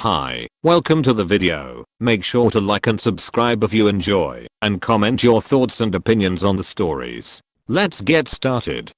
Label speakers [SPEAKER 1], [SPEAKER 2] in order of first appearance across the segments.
[SPEAKER 1] Hi, welcome to the video. Make sure to like and subscribe if you enjoy, and comment your thoughts and opinions on the stories. Let's get started.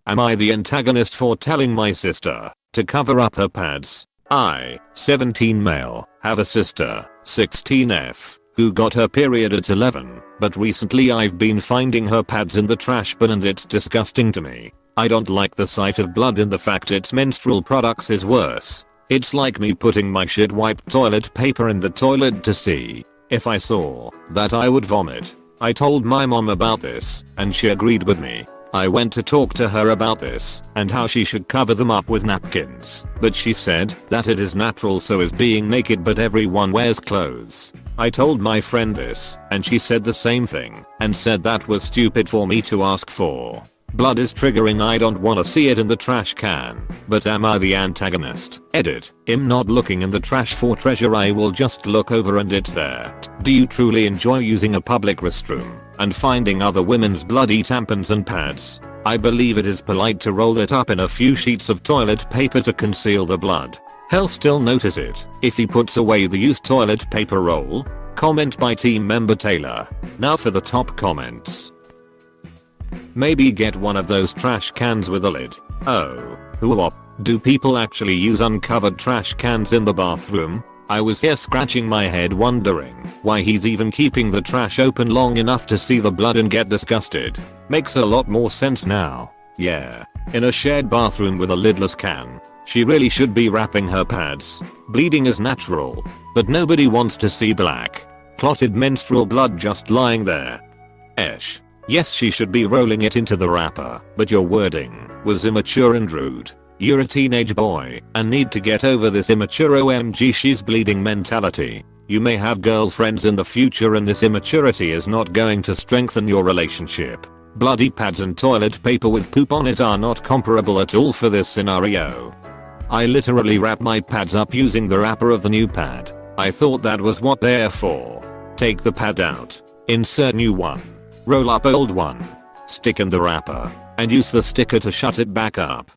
[SPEAKER 1] Am I the antagonist for telling my sister to cover up her pads? I, 17 male, have a sister, 16F, who got her period at 11, but recently I've been finding her pads in the trash bin and it's disgusting to me. I don't like the sight of blood, and the fact it's menstrual products is worse. It's like me putting my shit wiped toilet paper in the toilet to see. If I saw that, I would vomit. I told my mom about this, and she agreed with me. I went to talk to her about this and how she should cover them up with napkins, but she said that it is natural, so is being naked, but everyone wears clothes. I told my friend this, and she said the same thing, and said that was stupid for me to ask for. Blood is triggering, I don't wanna see it in the trash can. But am I the antagonist? Edit. I'm not looking in the trash for treasure, I will just look over and it's there. Do you truly enjoy using a public restroom and finding other women's bloody tampons and pads? I believe it is polite to roll it up in a few sheets of toilet paper to conceal the blood. Hell, still notice it if he puts away the used toilet paper roll. Comment by team member Taylor. Now for the top comments. Maybe get one of those trash cans with a lid. Oh, whoop. Do people actually use uncovered trash cans in the bathroom? I was here scratching my head wondering why he's even keeping the trash open long enough to see the blood and get disgusted. Makes a lot more sense now. Yeah, in a shared bathroom with a lidless can, she really should be wrapping her pads. Bleeding is natural, but nobody wants to see black, clotted menstrual blood just lying there. Esh. Yes, she should be rolling it into the wrapper, but your wording was immature and rude. You're a teenage boy and need to get over this immature OMG she's bleeding mentality. You may have girlfriends in the future and this immaturity is not going to strengthen your relationship. Bloody pads and toilet paper with poop on it are not comparable at all for this scenario. I literally wrap my pads up using the wrapper of the new pad. I thought that was what they're for. Take the pad out, insert new one, roll up old one, stick in the wrapper, and use the sticker to shut it back up.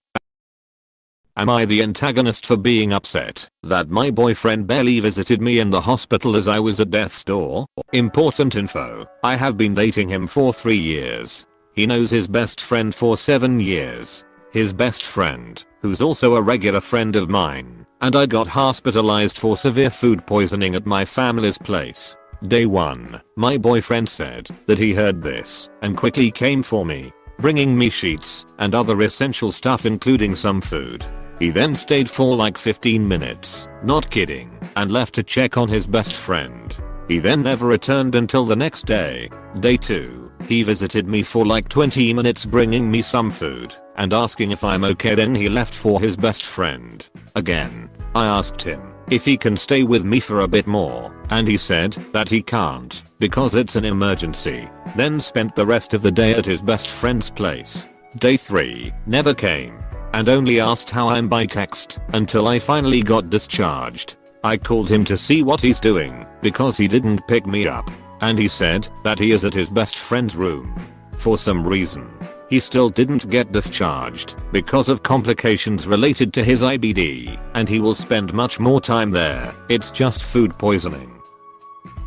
[SPEAKER 1] Am I the antagonist for being upset that my boyfriend barely visited me in the hospital as I was at death's door? Important info. I have been dating him for 3 years. He knows his best friend for 7 years. His best friend, who's also a regular friend of mine, and I got hospitalized for severe food poisoning at my family's place. Day 1, my boyfriend said that he heard this and quickly came for me, bringing me sheets and other essential stuff including some food. He then stayed for like 15 minutes, not kidding, and left to check on his best friend. He then never returned until the next day. Day 2, he visited me for like 20 minutes bringing me some food and asking if I'm okay, then he left for his best friend. Again, I asked him if he can stay with me for a bit more, and he said that he can't because it's an emergency, then spent the rest of the day at his best friend's place. Day 3, never came, and only asked how I'm by text until I finally got discharged. I called him to see what he's doing because he didn't pick me up, and he said that he is at his best friend's room. For some reason, he still didn't get discharged because of complications related to his IBD, and he will spend much more time there. It's just food poisoning.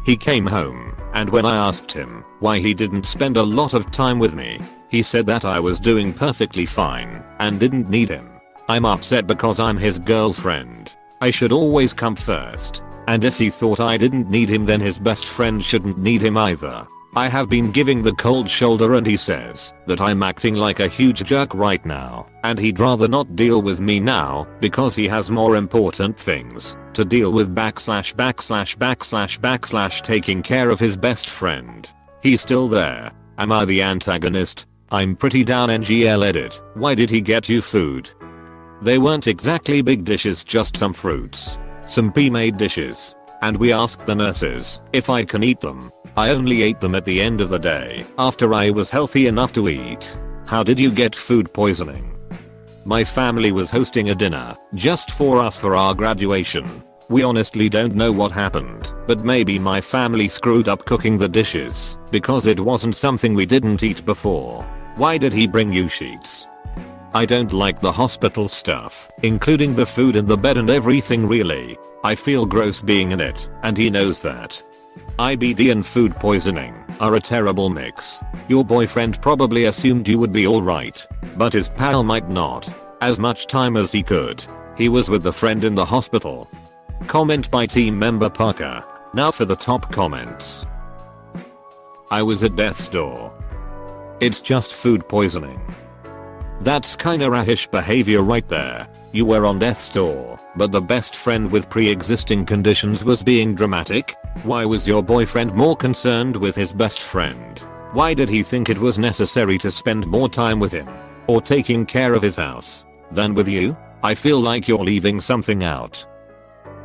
[SPEAKER 1] He came home, and when I asked him why he didn't spend a lot of time with me, he said that I was doing perfectly fine and didn't need him. I'm upset because I'm his girlfriend. I should always come first, and if he thought I didn't need him, then his best friend shouldn't need him either. I have been giving the cold shoulder and he says that I'm acting like a huge jerk right now, and he'd rather not deal with me now because he has more important things to deal with / taking care of his best friend. He's still there. Am I the antagonist? I'm pretty down. NGL edit. Why did he get you food? They weren't exactly big dishes, just some fruits, some pre-made dishes, and we asked the nurses if I can eat them. I only ate them at the end of the day after I was healthy enough to eat. How did you get food poisoning? My family was hosting a dinner just for us for our graduation. We honestly don't know what happened, but maybe my family screwed up cooking the dishes because it wasn't something we didn't eat before. Why did he bring you sheets? I don't like the hospital stuff, including the food and the bed and everything really. I feel gross being in it, and he knows that. IBD and food poisoning are a terrible mix. Your boyfriend probably assumed you would be alright, but his pal might not. As much time as he could, he was with the friend in the hospital. Comment by team member Parker. Now for the top comments. I was at death's door. It's just food poisoning. That's kinda rahish behavior right there. You were on death's door, but the best friend with pre-existing conditions was being dramatic? Why was your boyfriend more concerned with his best friend? Why did he think it was necessary to spend more time with him, or taking care of his house, than with you? I feel like you're leaving something out.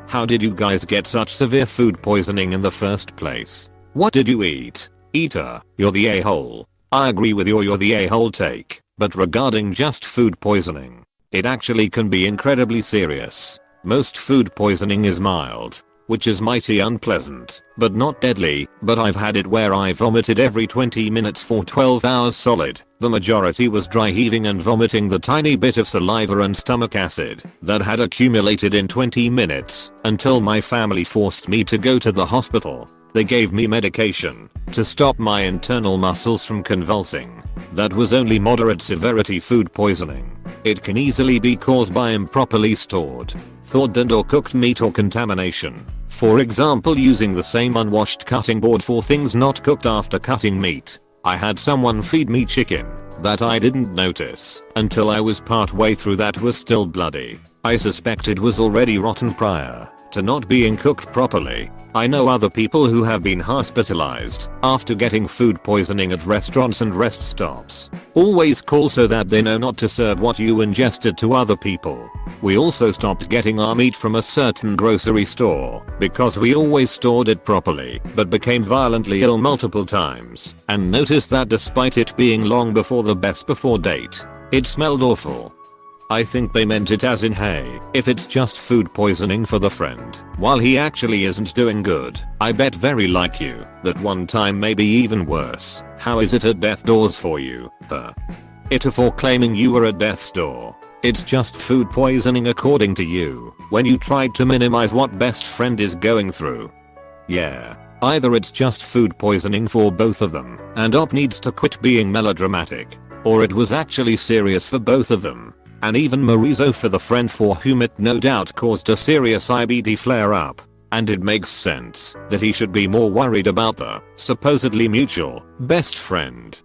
[SPEAKER 1] How did you guys get such severe food poisoning in the first place? What did you eat? AITA, you're the a-hole. I agree with you're the a-hole take, but regarding just food poisoning, it actually can be incredibly serious. Most food poisoning is mild, which is mighty unpleasant, but not deadly, but I've had it where I vomited every 20 minutes for 12 hours solid. The majority was dry heaving and vomiting the tiny bit of saliva and stomach acid that had accumulated in 20 minutes until my family forced me to go to the hospital. They gave me medication to stop my internal muscles from convulsing. That was only moderate severity food poisoning. It can easily be caused by improperly stored, thawed and or cooked meat or contamination. For example, using the same unwashed cutting board for things not cooked after cutting meat. I had someone feed me chicken that I didn't notice until I was part way through that was still bloody. I suspect it was already rotten prior to not being cooked properly. I know other people who have been hospitalized after getting food poisoning at restaurants and rest stops. Always call so that they know not to serve what you ingested to other people. We also stopped getting our meat from a certain grocery store because we always stored it properly, but became violently ill multiple times and noticed that despite it being long before the best before date, it smelled awful. I think they meant it as in hey, if it's just food poisoning for the friend, while he actually isn't doing good, I bet very like you, that one time maybe even worse. How is it at death doors for you, AITA for claiming you were at death's door. It's just food poisoning according to you, when you tried to minimize what best friend is going through. Yeah. Either it's just food poisoning for both of them, and Op needs to quit being melodramatic, or it was actually serious for both of them. And even Marizo for the friend for whom it no doubt caused a serious IBD flare-up. And it makes sense that he should be more worried about the supposedly mutual best friend.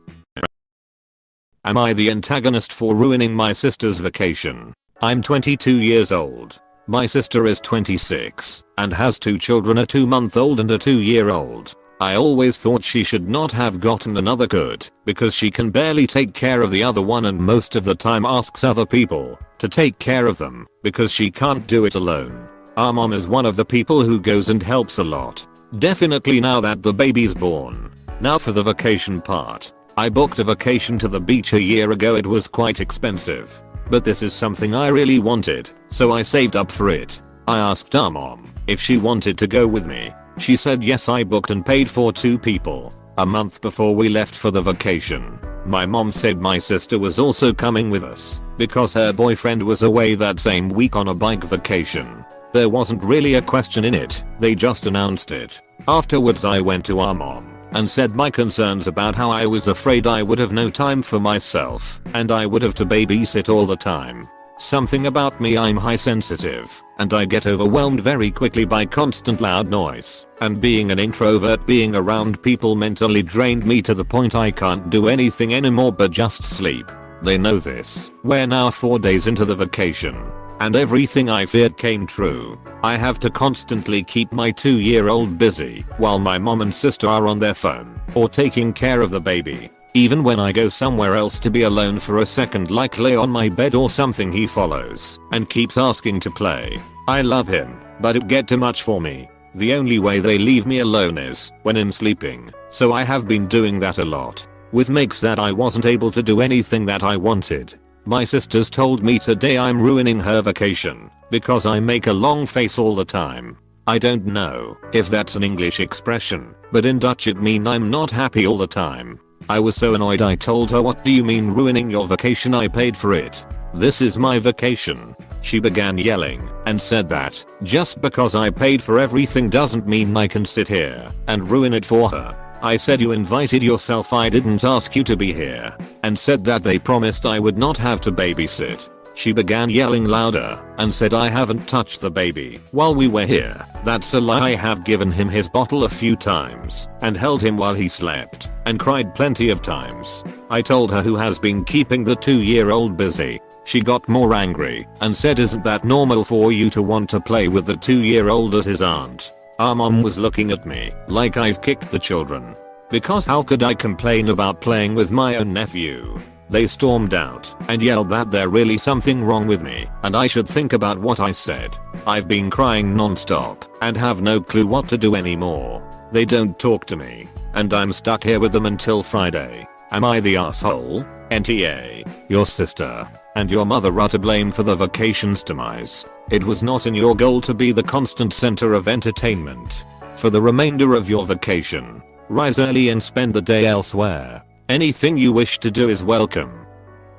[SPEAKER 1] Am I the antagonist for ruining my sister's vacation? I'm 22 years old. My sister is 26 and has 2 children, a 2-month-old and a 2-year-old. I always thought she should not have gotten another kid because she can barely take care of the other one and most of the time asks other people to take care of them because she can't do it alone. Our mom is one of the people who goes and helps a lot. Definitely now that the baby's born. Now for the vacation part. I booked a vacation to the beach a year ago. It was quite expensive, but this is something I really wanted, so I saved up for it. I asked our mom if she wanted to go with me. She said yes. I booked and paid for 2 people. A month before we left for the vacation, my mom said my sister was also coming with us because her boyfriend was away that same week on a bike vacation. There wasn't really a question in it, they just announced it. Afterwards I went to our mom and said my concerns about how I was afraid I would have no time for myself and I would have to babysit all the time. Something about me, I'm high sensitive and I get overwhelmed very quickly by constant loud noise, and being an introvert, being around people mentally drained me to the point I can't do anything anymore but just sleep. They know this. We're now 4 days into the vacation and everything I feared came true. I have to constantly keep my 2-year-old busy while my mom and sister are on their phone or taking care of the baby. Even when I go somewhere else to be alone for a second, like lay on my bed or something, he follows and keeps asking to play. I love him, but it get too much for me. The only way they leave me alone is when I'm sleeping, so I have been doing that a lot, with makes that I wasn't able to do anything that I wanted. My sisters told me today I'm ruining her vacation because I make a long face all the time. I don't know if that's an English expression, but in Dutch it means I'm not happy all the time. I was so annoyed I told her, what do you mean ruining your vacation? I paid for it. This is my vacation. She began yelling and said that just because I paid for everything doesn't mean I can sit here and ruin it for her. I said you invited yourself, I didn't ask you to be here, and said that they promised I would not have to babysit. She began yelling louder and said I haven't touched the baby while we were here. That's a lie. I have given him his bottle a few times and held him while he slept and cried plenty of times. I told her who has been keeping the 2-year-old busy. She got more angry and said isn't that normal for you to want to play with the 2-year-old as his aunt? Our mom was looking at me like I've kicked the children. Because how could I complain about playing with my own nephew? They stormed out and yelled that there really something wrong with me and I should think about what I said. I've been crying non-stop and have no clue what to do anymore. They don't talk to me and I'm stuck here with them until Friday. Am I the asshole? NTA, your sister and your mother are to blame for the vacation's demise. It was not in your goal to be the constant center of entertainment. For the remainder of your vacation, rise early and spend the day elsewhere. Anything you wish to do is welcome.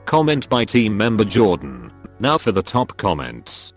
[SPEAKER 1] Comment by team member Jordan. Now for the top comments.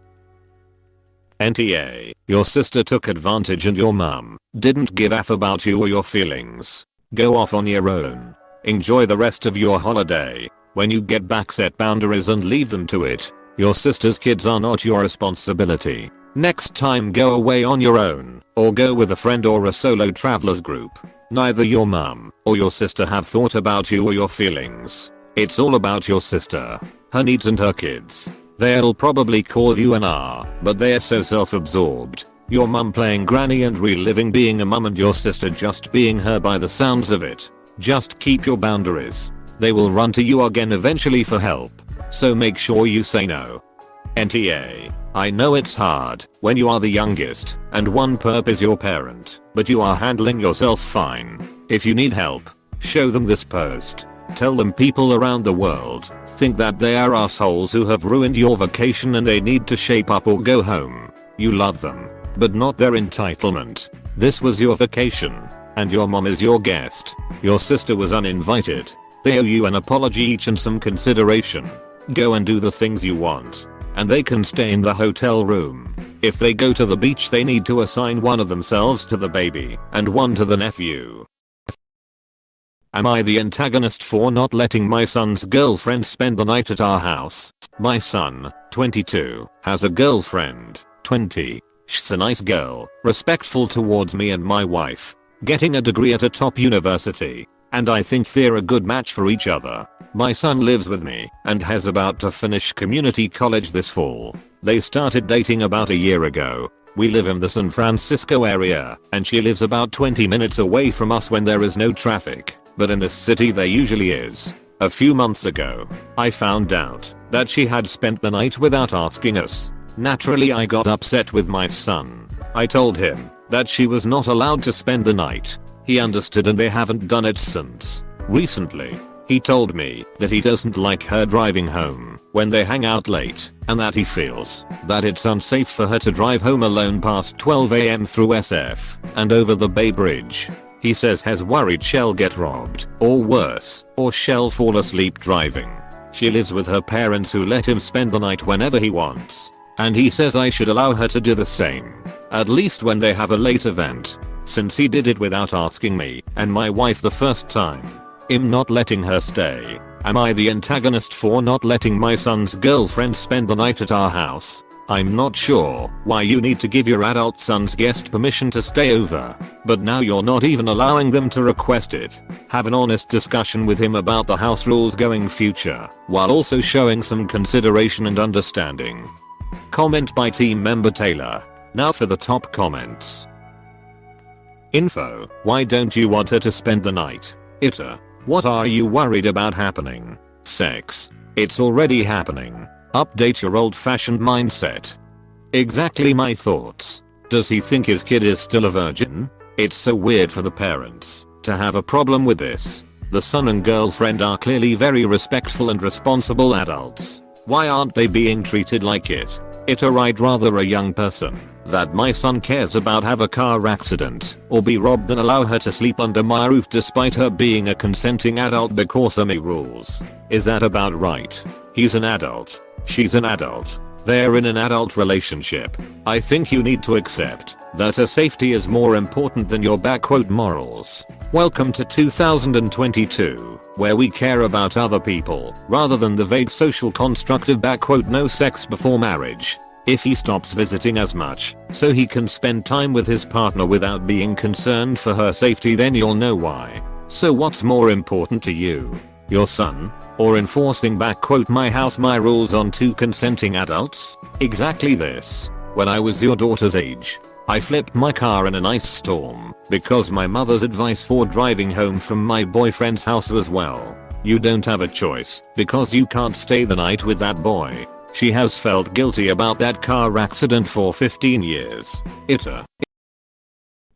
[SPEAKER 1] NTA, your sister took advantage and your mum didn't give a f about you or your feelings. Go off on your own. Enjoy the rest of your holiday. When you get back, set boundaries and leave them to it. Your sister's kids are not your responsibility. Next time go away on your own or go with a friend or a solo travelers group. Neither your mum or your sister have thought about you or your feelings. It's all about your sister, her needs and her kids. They'll probably call you an R, but they're so self-absorbed. Your mum playing granny and reliving being a mum and your sister just being her by the sounds of it. Just keep your boundaries. They will run to you again eventually for help. So make sure you say no. NTA, I know it's hard when you are the youngest and one perp is your parent, but you are handling yourself fine. If you need help, show them this post. Tell them people around the world think that they are assholes who have ruined your vacation and they need to shape up or go home. You love them, but not their entitlement. This was your vacation, and your mom is your guest. Your sister was uninvited. They owe you an apology each and some consideration. Go and do the things you want. And they can stay in the hotel room. If they go to the beach, they need to assign one of themselves to the baby and one to the nephew. Am I the antagonist for not letting my son's girlfriend spend the night at our house? My son, 22, has a girlfriend, 20. She's a nice girl, respectful towards me and my wife, getting a degree at a top university, and I think they're a good match for each other. My son lives with me and has about to finish community college this fall. They started dating about a year ago. We live in the San Francisco area and she lives about 20 minutes away from us when there is no traffic, but in this city there usually is. A few months ago, I found out that she had spent the night without asking us. Naturally, I got upset with my son. I told him that she was not allowed to spend the night. He understood and they haven't done it since. Recently, he told me that he doesn't like her driving home when they hang out late and that he feels that it's unsafe for her to drive home alone past 12 AM through SF and over the Bay Bridge. He says he's worried she'll get robbed or worse, or she'll fall asleep driving. She lives with her parents who let him spend the night whenever he wants. And he says I should allow her to do the same, at least when they have a late event, since he did it without asking me and my wife the first time. Him not letting her stay. Am I the antagonist for not letting my son's girlfriend spend the night at our house? I'm not sure why you need to give your adult son's guest permission to stay over, but now you're not even allowing them to request it. Have an honest discussion with him about the house rules going future, while also showing some consideration and understanding. Comment by team member Taylor. Now for the top comments. Info, why don't you want her to spend the night? AITA, what are you worried about happening? Sex, it's already happening. Update your old-fashioned mindset. Exactly my thoughts. Does he think his kid is still a virgin? It's so weird for the parents to have a problem with this. The son and girlfriend are clearly very respectful and responsible adults. Why aren't they being treated like it? I'd rather a young person that my son cares about have a car accident or be robbed than allow her to sleep under my roof despite her being a consenting adult because of me rules. Is that about right? He's an adult. She's an adult. They're in an adult relationship. I think you need to accept that her safety is more important than your morals. Welcome to 2022, where we care about other people rather than the vague social construct of no sex before marriage. If he stops visiting as much, so he can spend time with his partner without being concerned for her safety, then you'll know why. So what's more important to you? Your son? Or enforcing my house my rules on two consenting adults? Exactly this. When I was your daughter's age, I flipped my car in an ice storm because my mother's advice for driving home from my boyfriend's house was, well, you don't have a choice because you can't stay the night with that boy. She has felt guilty about that car accident for 15 years. AITA.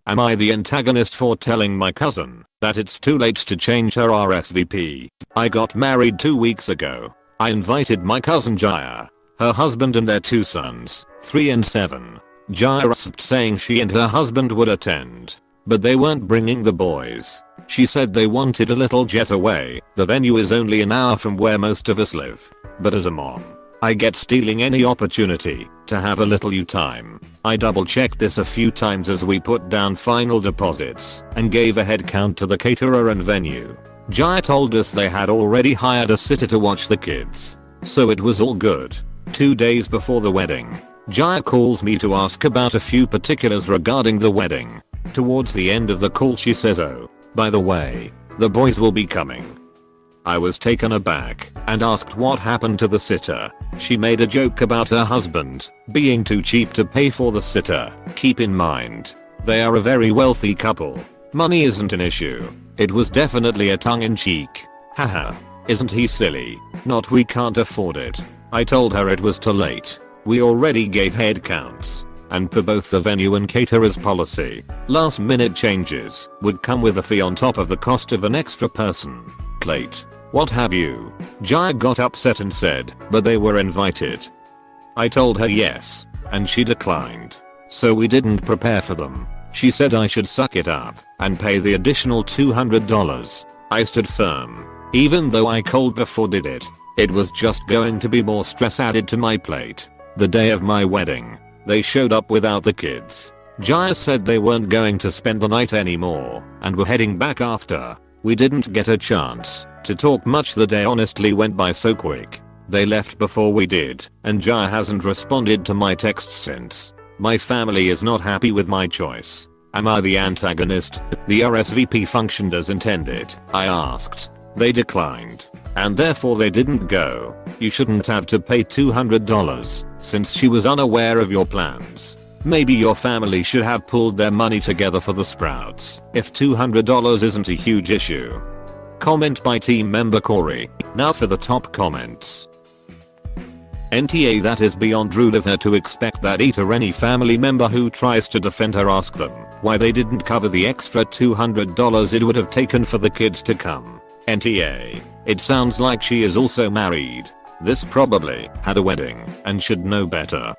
[SPEAKER 1] Am I the antagonist for telling my cousin that it's too late to change her Rsvp? I got married 2 weeks ago. I invited my cousin Jaya, her husband and their 2 sons, 3 and 7. Jaya Rsvp saying she and her husband would attend, but they weren't bringing the boys. She said they wanted a little jet away. The venue is only an hour from where most of us live. But as a mom, I get stealing any opportunity to have a little you time. I double checked this a few times as we put down final deposits and gave a head count to the caterer and venue. Jaya told us they had already hired a sitter to watch the kids, so it was all good. 2 days before the wedding, Jaya calls me to ask about a few particulars regarding the wedding. Towards the end of the call she says, "Oh, by the way, the boys will be coming." I was taken aback and asked what happened to the sitter. She made a joke about her husband being too cheap to pay for the sitter. Keep in mind, they are a very wealthy couple. Money isn't an issue. It was definitely a tongue-in-cheek. Haha. Isn't he silly? Not we can't afford it. I told her it was too late. We already gave head counts. And per both the venue and caterer's policy, last minute changes would come with a fee on top of the cost of an extra person, plate, what have you. Jaya got upset and said, but they were invited. I told her yes, and she declined. So we didn't prepare for them. She said I should suck it up and pay the additional $200. I stood firm. Even though I called before did it, it was just going to be more stress added to my plate. The day of my wedding, they showed up without the kids. Jaya said they weren't going to spend the night anymore and were heading back after. We didn't get a chance to talk much. The day honestly went by so quick. They left before we did, and Jaya hasn't responded to my texts since. My family is not happy with my choice. Am I the antagonist? The Rsvp functioned as intended, I asked. They declined, and therefore they didn't go. You shouldn't have to pay $200 since she was unaware of your plans. Maybe your family should have pulled their money together for the sprouts if $200 isn't a huge issue. Comment by team member Corey. Now for the top comments. NTA, that is beyond rude of her to expect that either any family member who tries to defend her ask them why they didn't cover the extra $200 it would have taken for the kids to come. NTA. It sounds like she is also married. This probably had a wedding and should know better.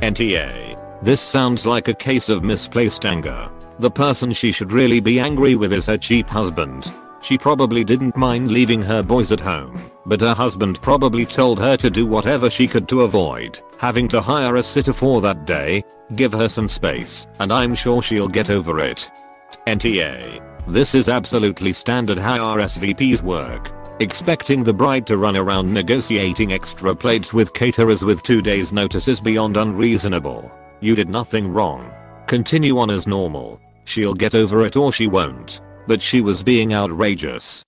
[SPEAKER 1] NTA. This sounds like a case of misplaced anger. The person she should really be angry with is her cheap husband. She probably didn't mind leaving her boys at home, but her husband probably told her to do whatever she could to avoid having to hire a sitter for that day. Give her some space, and I'm sure she'll get over it. NTA. This is absolutely standard how Rsvps work. Expecting the bride to run around negotiating extra plates with caterers with 2 days notice is beyond unreasonable. You did nothing wrong. Continue on as normal. She'll get over it or she won't. But she was being outrageous.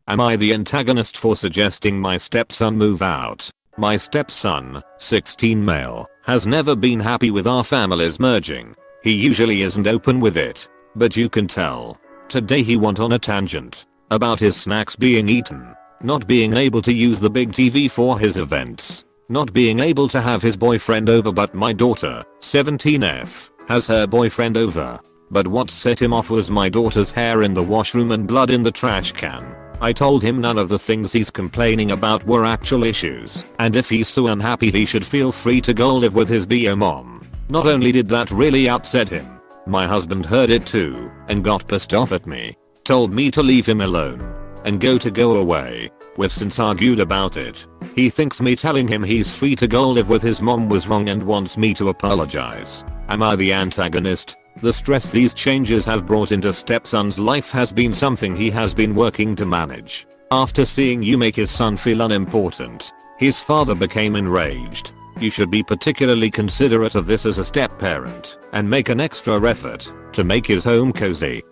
[SPEAKER 1] Am I the antagonist for suggesting my stepson move out? My stepson, 16 male, has never been happy with our families merging. He usually isn't open with it, but you can tell. Today he went on a tangent about his snacks being eaten, not being able to use the big TV for his events, not being able to have his boyfriend over, but my daughter, 17F, has her boyfriend over. But what set him off was my daughter's hair in the washroom and blood in the trash can. I told him none of the things he's complaining about were actual issues, and if he's so unhappy he should feel free to go live with his BO mom. Not only did that really upset him, my husband heard it too and got pissed off at me. Told me to leave him alone and go away. We've since argued about it. He thinks me telling him he's free to go live with his mom was wrong and wants me to apologize. Am I the antagonist? The stress these changes have brought into Stepson's life has been something he has been working to manage. After seeing you make his son feel unimportant, his father became enraged. You should be particularly considerate of this as a step-parent and make an extra effort to make his home cozy.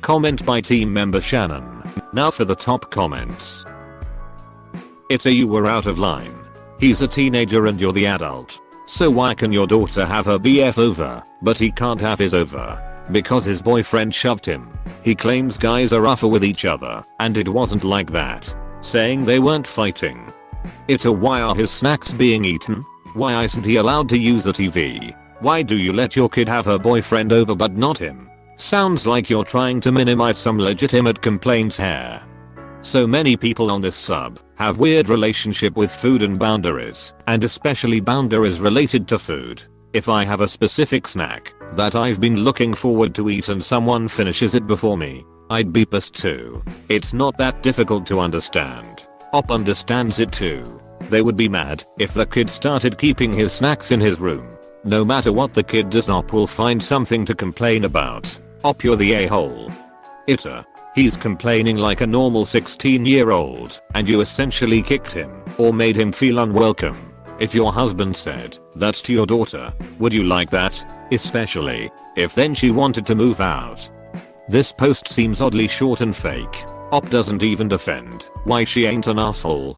[SPEAKER 1] Comment by team member Shannon. Now for the top comments. AITA, you were out of line. He's a teenager and you're the adult. So why can your daughter have her BF over, but he can't have his over? Because his boyfriend shoved him. He claims guys are rougher with each other, and it wasn't like that. Saying they weren't fighting. AITA, why are his snacks being eaten? Why isn't he allowed to use the TV? Why do you let your kid have her boyfriend over but not him? Sounds like you're trying to minimize some legitimate complaints here. So many people on this sub have weird relationship with food and boundaries, and especially boundaries related to food. If I have a specific snack that I've been looking forward to eat and someone finishes it before me, I'd be pissed too. It's not that difficult to understand. Op understands it too. They would be mad if the kid started keeping his snacks in his room. No matter what the kid does, Op will find something to complain about. Op, you're the a-hole. AITA. He's complaining like a normal 16-year-old, and you essentially kicked him or made him feel unwelcome. If your husband said that to your daughter, would you like that? Especially if then she wanted to move out. This post seems oddly short and fake. Op doesn't even defend why she ain't an asshole.